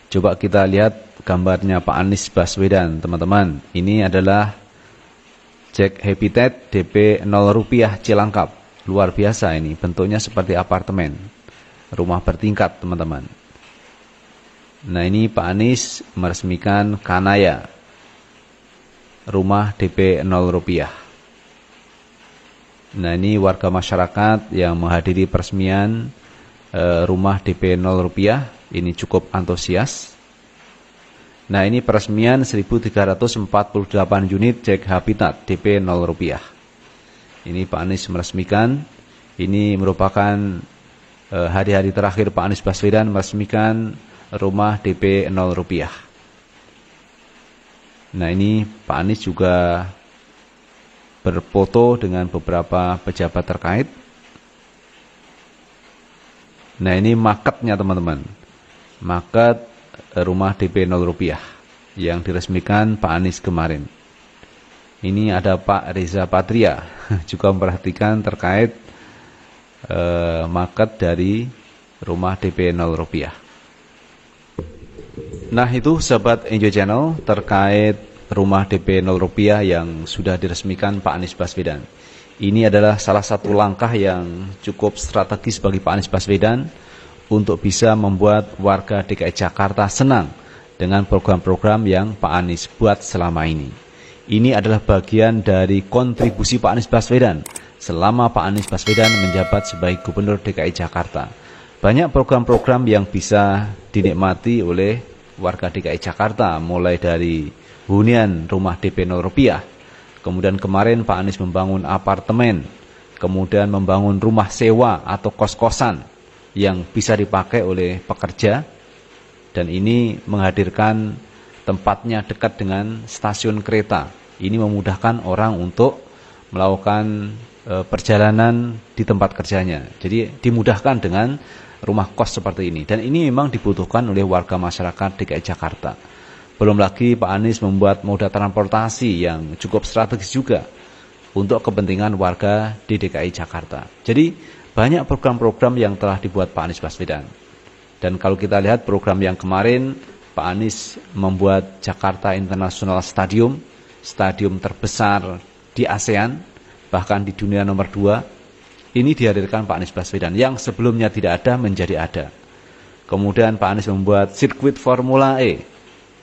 Coba kita lihat gambarnya Pak Anies Baswedan, teman-teman. Ini adalah Jack Habitat DP 0 rupiah Cilangkap. Luar biasa ini, bentuknya seperti apartemen, rumah bertingkat, teman-teman. Nah, ini Pak Anies meresmikan Kanaya, rumah DP 0 rupiah. Nah, ini warga masyarakat yang menghadiri peresmian rumah DP 0 rupiah. Ini cukup antusias. Nah, ini peresmian 1348 unit Jack Habitat DP 0 rupiah. Ini Pak Anies meresmikan. Ini merupakan hari-hari terakhir Pak Anies Baswedan meresmikan rumah DP 0 rupiah. Nah, ini Pak Anies juga berfoto dengan beberapa pejabat terkait. Nah, ini marketnya, teman-teman. Market rumah DP 0 rupiah yang diresmikan Pak Anies kemarin. Ini ada Pak Reza Patria juga memperhatikan terkait market dari rumah DP 0 rupiah. Nah, itu sahabat Enjoy Channel terkait rumah DP 0 rupiah yang sudah diresmikan Pak Anies Baswedan. Ini adalah salah satu langkah yang cukup strategis bagi Pak Anies Baswedan untuk bisa membuat warga DKI Jakarta senang dengan program-program yang Pak Anies buat selama ini. Ini adalah bagian dari kontribusi Pak Anies Baswedan selama Pak Anies Baswedan menjabat sebagai Gubernur DKI Jakarta. Banyak program-program yang bisa dinikmati oleh warga DKI Jakarta, mulai dari hunian rumah DP 0 rupiah. Kemudian kemarin Pak Anies membangun apartemen, kemudian membangun rumah sewa atau kos-kosan yang bisa dipakai oleh pekerja, dan ini menghadirkan tempatnya dekat dengan stasiun kereta. Ini memudahkan orang untuk melakukan perjalanan di tempat kerjanya. Jadi dimudahkan dengan rumah kos seperti ini, dan ini memang dibutuhkan oleh warga masyarakat DKI Jakarta. Belum lagi Pak Anies membuat moda transportasi yang cukup strategis juga untuk kepentingan warga di DKI Jakarta. Jadi banyak program-program yang telah dibuat Pak Anies Baswedan. Dan kalau kita lihat program yang kemarin, Pak Anies membuat Jakarta International Stadium, stadium terbesar di ASEAN, bahkan di dunia nomor 2. Ini dihadirkan Pak Anies Baswedan, yang sebelumnya tidak ada menjadi ada. Kemudian Pak Anies membuat sirkuit Formula E,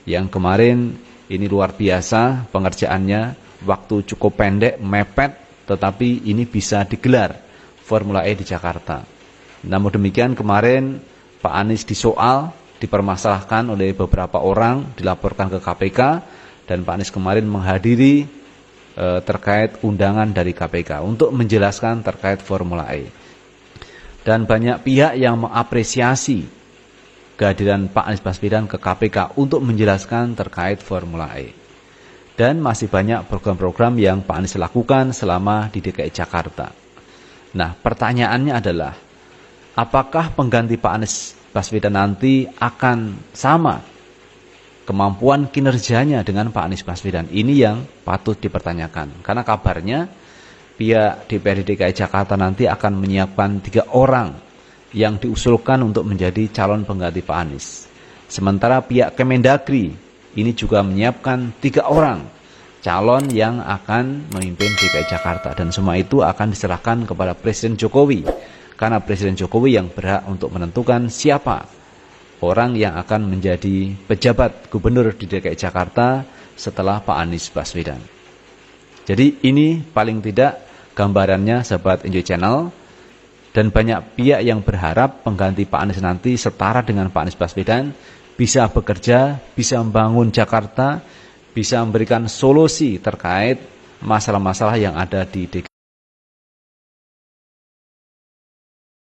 yang kemarin ini luar biasa pengerjaannya, waktu cukup pendek, mepet, tetapi ini bisa digelar Formula E di Jakarta. Namun demikian kemarin Pak Anies disoal, dipermasalahkan oleh beberapa orang, dilaporkan ke KPK, dan Pak Anies kemarin menghadiri terkait undangan dari KPK untuk menjelaskan terkait Formula E. Dan banyak pihak yang mengapresiasi kehadiran Pak Anies Baswedan ke KPK untuk menjelaskan terkait Formula E. Dan masih banyak program-program yang Pak Anies lakukan selama di DKI Jakarta. Nah, pertanyaannya adalah, apakah pengganti Pak Anies Baswedan nanti akan sama kemampuan kinerjanya dengan Pak Anies Baswedan? Ini yang patut dipertanyakan. Karena kabarnya pihak DPRD DKI Jakarta nanti akan menyiapkan 3 orang yang diusulkan untuk menjadi calon pengganti Pak Anies. Sementara pihak Kemendagri ini juga menyiapkan 3 orang calon yang akan memimpin DKI Jakarta, dan semua itu akan diserahkan kepada Presiden Jokowi, karena Presiden Jokowi yang berhak untuk menentukan siapa orang yang akan menjadi pejabat gubernur di DKI Jakarta setelah Pak Anies Baswedan. Jadi ini paling tidak gambarannya sahabat Enjoy Channel, dan banyak pihak yang berharap pengganti Pak Anies nanti setara dengan Pak Anies Baswedan, bisa bekerja, bisa membangun Jakarta, bisa memberikan solusi terkait masalah-masalah yang ada di DKI.